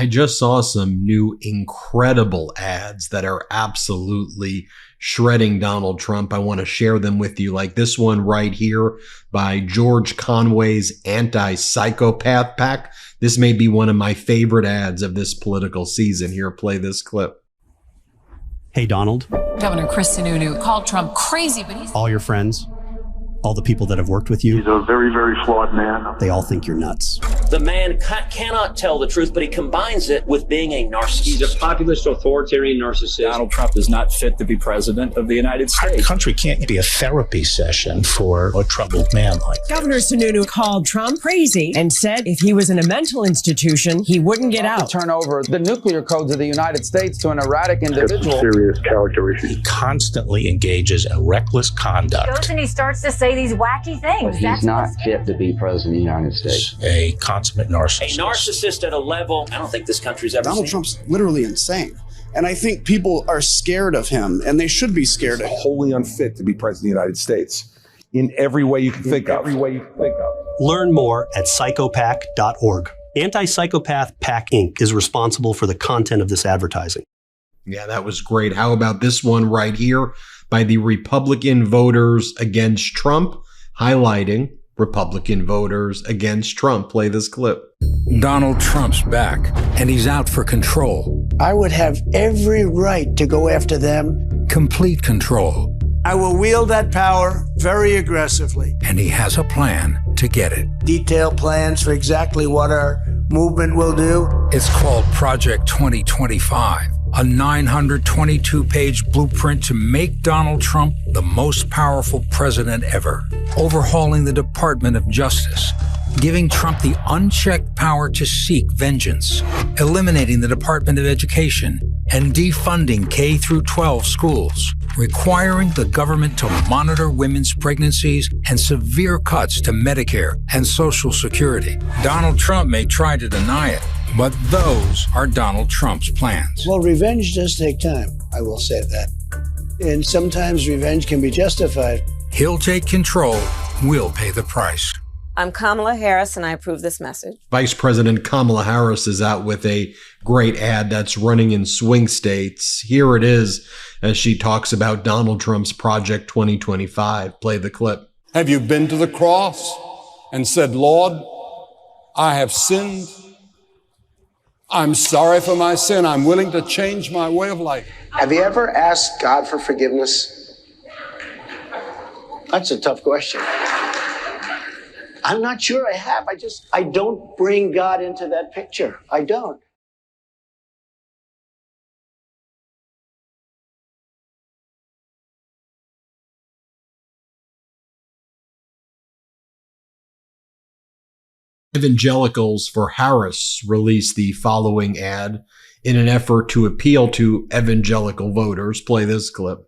I just saw some new incredible ads that are absolutely shredding Donald Trump. I want to share them with you, like this one right here by George Conway's Anti-Psychopath PAC. This may be one of my favorite ads of this political season. Here, play this clip. Hey, Donald. Governor Chris Sununu called Trump crazy, but he's... All your friends, all the people that have worked with you. He's a very, very flawed man. They all think you're nuts. The man cannot tell the truth, but he combines it with being a narcissist. He's a populist, authoritarian narcissist. Donald Trump is not fit to be president of the United States. Our country can't be a therapy session for a troubled man like that. Governor Sununu called Trump crazy and said if he was in a mental institution, he wouldn't get out. Turn over the nuclear codes of the United States to an erratic individual. Serious character issues. He constantly engages in reckless conduct. He goes and he starts to say these wacky things. But he's not fit to be president of the United States. A consummate narcissist. A narcissist at a level I don't think this country's ever Donald seen. Trump's literally insane. And I think people are scared of him, and they should be scared of him. Wholly unfit to be president of the United States in every way you can think of. Learn more at psychopac.org. Anti-Psychopath PAC Inc. is responsible for the content of this advertising. Yeah, that was great. How about this one right here by the Republican Voters Against Trump, highlighting Republican voters against Trump. Play this clip. Donald Trump's back, and he's out for control. I would have every right to go after them. Complete control. I will wield that power very aggressively. And he has a plan to get it. Detailed plans for exactly what our movement will do. It's called Project 2025, a 922-page blueprint to make Donald Trump the most powerful president ever, overhauling the Department of Justice, giving Trump the unchecked power to seek vengeance, eliminating the Department of Education, and defunding K-12 schools, requiring the government to monitor women's pregnancies, and severe cuts to Medicare and Social Security. Donald Trump may try to deny it, but those are Donald Trump's plans. Well, revenge does take time, I will say that. And sometimes revenge can be justified. He'll take control, we'll pay the price. I'm Kamala Harris, and I approve this message. Vice President Kamala Harris is out with a great ad that's running in swing states. Here it is as she talks about Donald Trump's Project 2025. Play the clip. Have you been to the cross and said, Lord, I have sinned. I'm sorry for my sin. I'm willing to change my way of life. Have you ever asked God for forgiveness? That's a tough question. I'm not sure I have. I don't bring God into that picture. I don't. Evangelicals for Harris released the following ad in an effort to appeal to evangelical voters. Play this clip.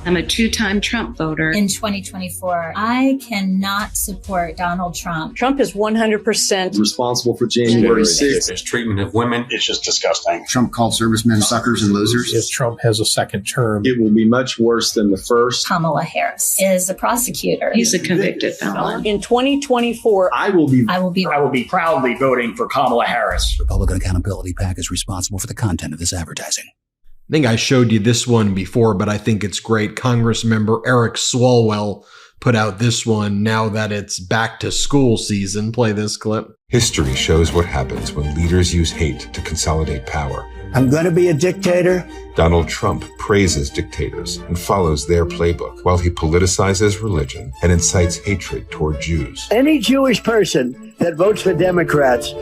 I'm a two-time Trump voter. In 2024, I cannot support Donald Trump. Trump is 100% responsible for January 6th. His treatment of women is just disgusting. Trump called servicemen suckers and losers. If Trump has a second term, It will be much worse than the first. Kamala Harris is a prosecutor. He's a convicted felon. in 2024. I will be proudly voting for Kamala Harris. Republican Accountability PAC is responsible for the content of this advertising. I think I showed you this one before, but I think it's great. Congress member Eric Swalwell put out this one now that it's back to school season. Play this clip. History shows what happens when leaders use hate to consolidate power. I'm going to be a dictator. Donald Trump praises dictators and follows their playbook while he politicizes religion and incites hatred toward Jews. Any Jewish person that votes for Democrats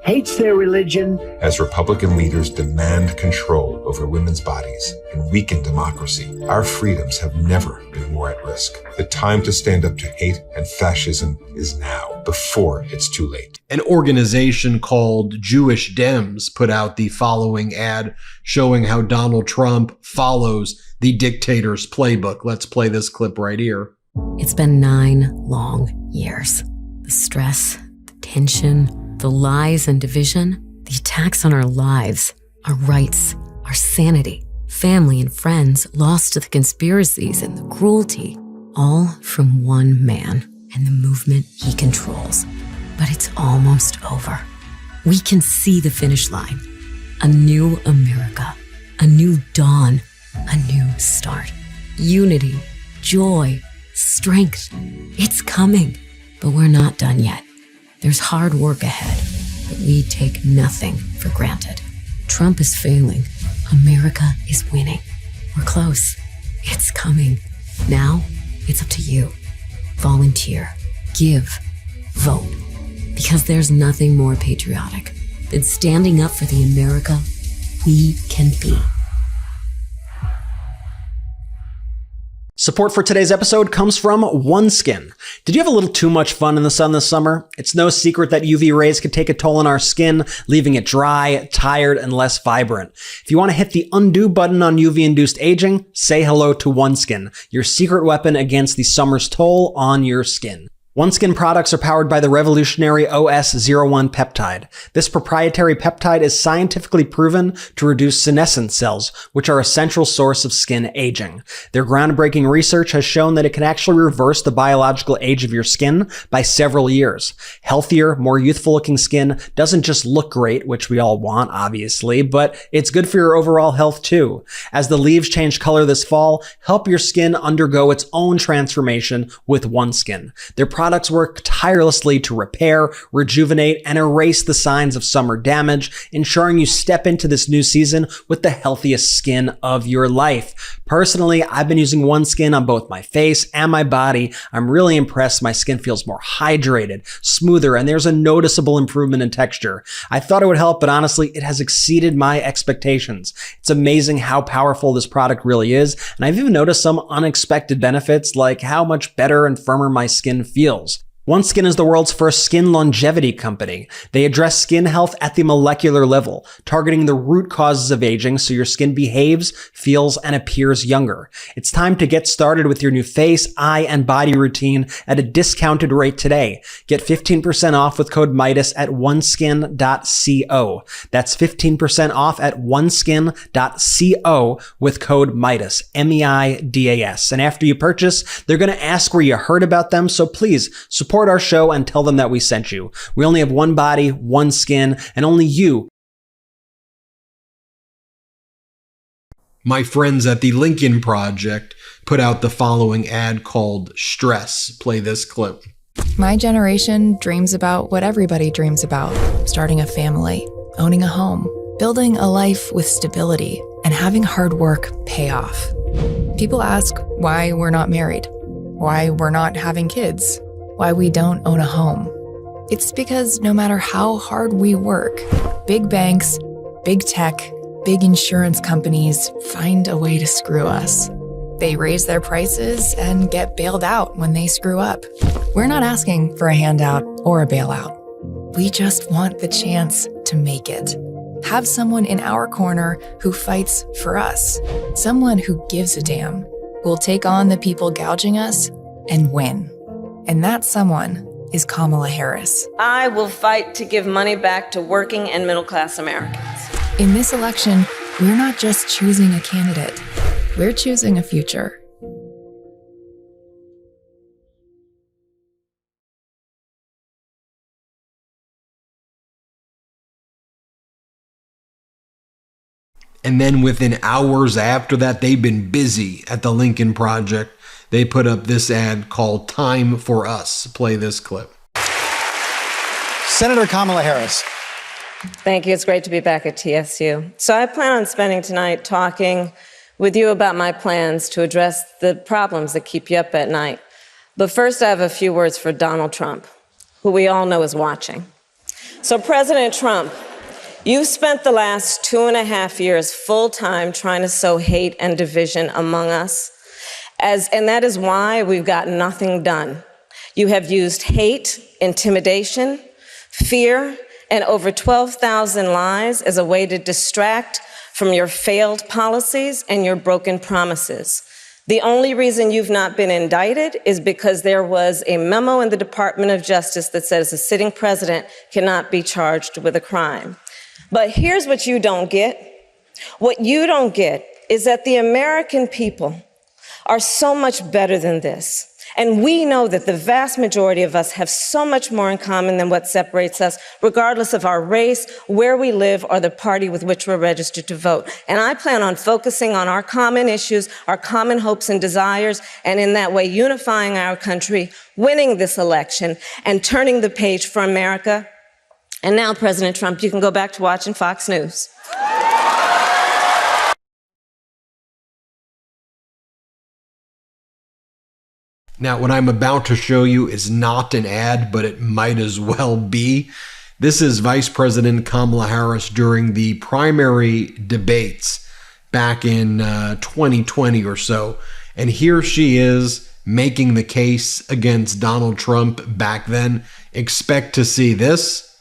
hates their religion. As Republican leaders demand control over women's bodies and weaken democracy, our freedoms have never been more at risk. The time to stand up to hate and fascism is now, before it's too late. An organization called Jewish Dems put out the following ad showing how Donald Trump follows the dictator's playbook. Let's play this clip right here. It's been 9 long years. The stress, the tension, the lies and division, the attacks on our lives, our rights, our sanity, family and friends lost to the conspiracies and the cruelty, all from one man and the movement he controls. but it's almost over. We can see the finish line. A new America, a new dawn, a new start. Unity, joy, strength. It's coming, but we're not done yet. There's hard work ahead, but we take nothing for granted. Trump is failing. America is winning. We're close. It's coming. Now, it's up to you. Volunteer, give, vote. Because there's nothing more patriotic than standing up for the America we can be. Support for today's episode comes from OneSkin. Did you have a little too much fun in the sun this summer? It's no secret that UV rays can take a toll on our skin, leaving it dry, tired, and less vibrant. If you want to hit the undo button on UV-induced aging, say hello to OneSkin, your secret weapon against the summer's toll on your skin. OneSkin products are powered by the revolutionary OS01 peptide. This proprietary peptide is scientifically proven to reduce senescent cells, which are a central source of skin aging. Their groundbreaking research has shown that it can actually reverse the biological age of your skin by several years. Healthier, more youthful-looking skin doesn't just look great, which we all want, obviously, but it's good for your overall health too. As the leaves change color this fall, help your skin undergo its own transformation with OneSkin. Their products work tirelessly to repair, rejuvenate, and erase the signs of summer damage, ensuring you step into this new season with the healthiest skin of your life. Personally, I've been using OneSkin on both my face and my body. I'm really impressed. My skin feels more hydrated, smoother, and there's a noticeable improvement in texture. I thought it would help, but honestly, it has exceeded my expectations. It's amazing how powerful this product really is, and I've even noticed some unexpected benefits, like how much better and firmer my skin feels. OneSkin is the world's first skin longevity company. They address skin health at the molecular level, targeting the root causes of aging so your skin behaves, feels, and appears younger. It's time to get started with your new face, eye, and body routine at a discounted rate today. Get 15% off with code Meidas at oneskin.co. That's 15% off at oneskin.co with code Meidas, M-E-I-D-A-S. And after you purchase, they're going to ask where you heard about them, so please support our show and tell them that we sent you. We only have one body, one skin, and only you. My friends at the Lincoln Project put out the following ad called Stress. Play this clip. My generation dreams about what everybody dreams about: starting a family, owning a home, building a life with stability, and having hard work pay off. People ask why we're not married, why we're not having kids, why we don't own a home. It's because no matter how hard we work, big banks, big tech, big insurance companies find a way to screw us. They raise their prices and get bailed out when they screw up. We're not asking for a handout or a bailout. We just want the chance to make it. Have someone in our corner who fights for us. Someone who gives a damn, who will take on the people gouging us and win. And that someone is Kamala Harris. I will fight to give money back to working and middle-class Americans. In this election, we're not just choosing a candidate. We're choosing a future. And then within hours after that, they've been busy at the Lincoln Project. They put up this ad called Time for Us. Play this clip. Senator Kamala Harris. Thank you. It's great to be back at TSU. So I plan on spending tonight talking with you about my plans to address the problems that keep you up at night. But first, I have a few words for Donald Trump, who we all know is watching. So President Trump, you've spent the last 2.5 years full-time trying to sow hate and division among us. And that is why we've got nothing done. You have used hate, intimidation, fear, and over 12,000 lies as a way to distract from your failed policies and your broken promises. The only reason you've not been indicted is because there was a memo in the Department of Justice that says a sitting president cannot be charged with a crime. But here's what you don't get. What you don't get is that the American people are so much better than this. And we know that the vast majority of us have so much more in common than what separates us, regardless of our race, where we live, or the party with which we're registered to vote. And I plan on focusing on our common issues, our common hopes and desires, and in that way unifying our country, winning this election, and turning the page for America. And now, President Trump, you can go back to watching Fox News. Now, what I'm about to show you is not an ad, but it might as well be. This is Vice President Kamala Harris during the primary debates back in 2020 or so. And here she is making the case against Donald Trump back then. Expect to see this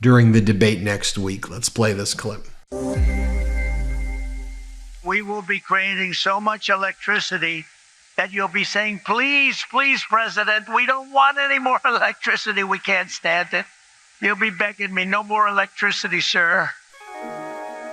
during the debate next week. Let's play this clip. We will be creating so much electricity that you'll be saying, please, please, President, we don't want any more electricity. We can't stand it. You'll be begging me, no more electricity, sir.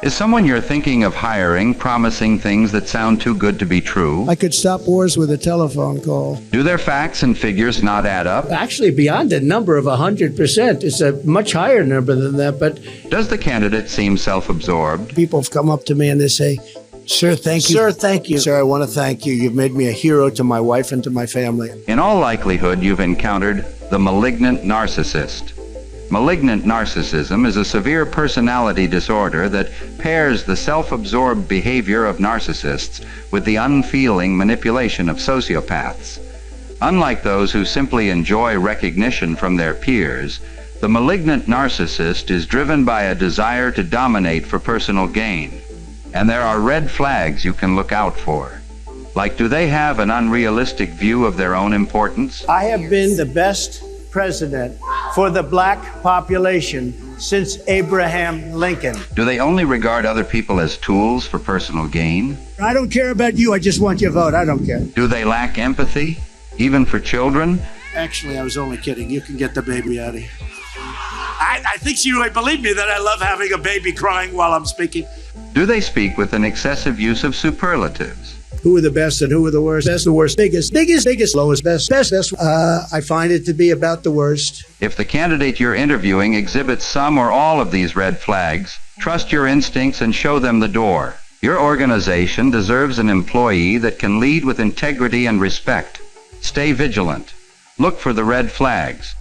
Is someone you're thinking of hiring promising things that sound too good to be true? I could stop wars with a telephone call. Do their facts and figures not add up? Actually, beyond a number of 100%. It's a much higher number than that, but... Does the candidate seem self-absorbed? People have come up to me and they say, Sir, thank you. Sir, thank you. Sir, I want to thank you. You've made me a hero to my wife and to my family. In all likelihood, you've encountered the malignant narcissist. Malignant narcissism is a severe personality disorder that pairs the self-absorbed behavior of narcissists with the unfeeling manipulation of sociopaths. Unlike those who simply enjoy recognition from their peers, the malignant narcissist is driven by a desire to dominate for personal gain. And there are red flags you can look out for. Like, do they have an unrealistic view of their own importance? I have been the best president for the black population since Abraham Lincoln. Do they only regard other people as tools for personal gain? I don't care about you. I just want your vote. I don't care. Do they lack empathy, even for children? Actually, I was only kidding. You can get the baby out of here. I think she really believed me that I love having a baby crying while I'm speaking. Do they speak with an excessive use of superlatives? Who are the best and who are the worst? Best, the worst, biggest, lowest, best. I find it to be about the worst. If the candidate you're interviewing exhibits some or all of these red flags, trust your instincts and show them the door. Your organization deserves an employee that can lead with integrity and respect. Stay vigilant. Look for the red flags.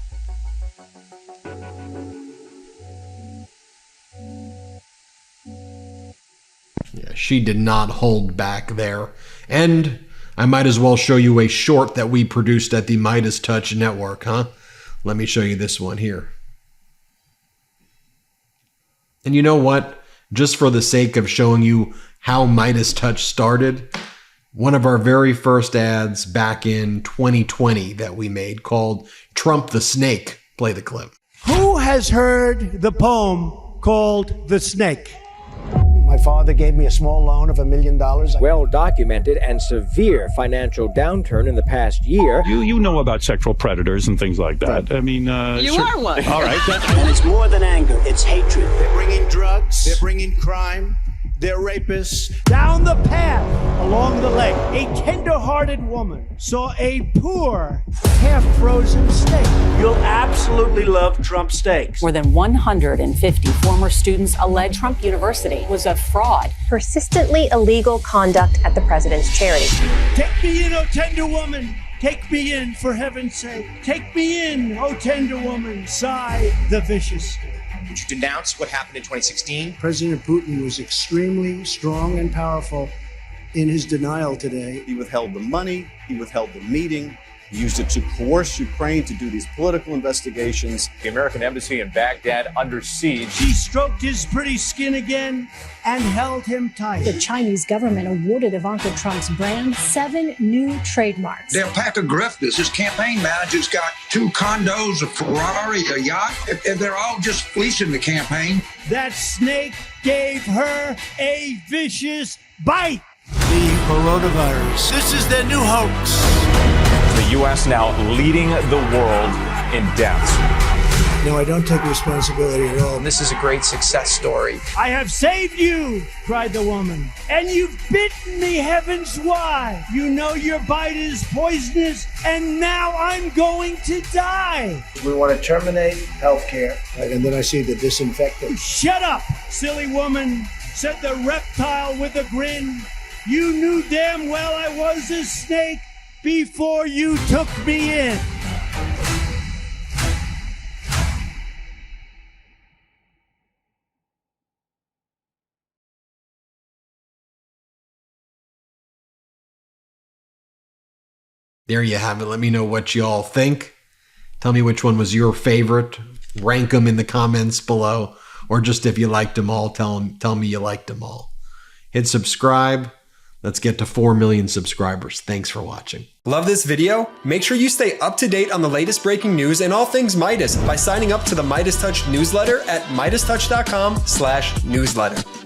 Yeah, she did not hold back there. And I might as well show you a short that we produced at the MeidasTouch network, huh? Let me show you this one here. And you know what? Just for the sake of showing you how MeidasTouch started, one of our very first ads back in 2020 that we made called Trump the Snake. Play the clip. Who has heard the poem called The Snake? My father gave me a small loan of $1 million. Well-documented and severe financial downturn in the past year. You know about sexual predators and things like that. I mean... you are one. All right. And it's more than anger. It's hatred. They're bringing drugs. They're bringing crime. They're rapists. Down the path, along the lake, a tender-hearted woman saw a poor, half-frozen steak. You'll absolutely love Trump steaks. More than 150 former students allege Trump University was a fraud. Persistently illegal conduct at the president's charity. Take me in, oh tender woman. Take me in, for heaven's sake. Take me in, oh tender woman. Sigh the vicious. Would you denounce what happened in 2016? President Putin was extremely strong and powerful in his denial today. He withheld the money, he withheld the meeting, he used it to coerce Ukraine to do these political investigations. The American embassy in Baghdad under siege. She stroked his pretty skin again and held him tight. The Chinese government awarded Ivanka Trump's brand 7 new trademarks. They're a pack of grifters. His campaign manager's got 2 condos, a Ferrari, a yacht, and they're all just fleecing the campaign. That snake gave her a vicious bite. The coronavirus. This is their new hoax. The U.S. now leading the world in deaths. No, I don't take responsibility at all. This is a great success story. I have saved you, cried the woman. And you've bitten me, heavens why? You know your bite is poisonous, and now I'm going to die. We want to terminate health care. And then I see the disinfectant. Shut up, silly woman, said the reptile with a grin. You knew damn well I was a snake before you took me in. There you have it. Let me know what y'all think. Tell me which one was your favorite. Rank them in the comments below. Or just if you liked them all, tell me you liked them all. Hit subscribe. Let's get to 4 million subscribers. Thanks for watching. Love this video? Make sure you stay up to date on the latest breaking news and all things Midas by signing up to the MeidasTouch newsletter at MeidasTouch.com/newsletter.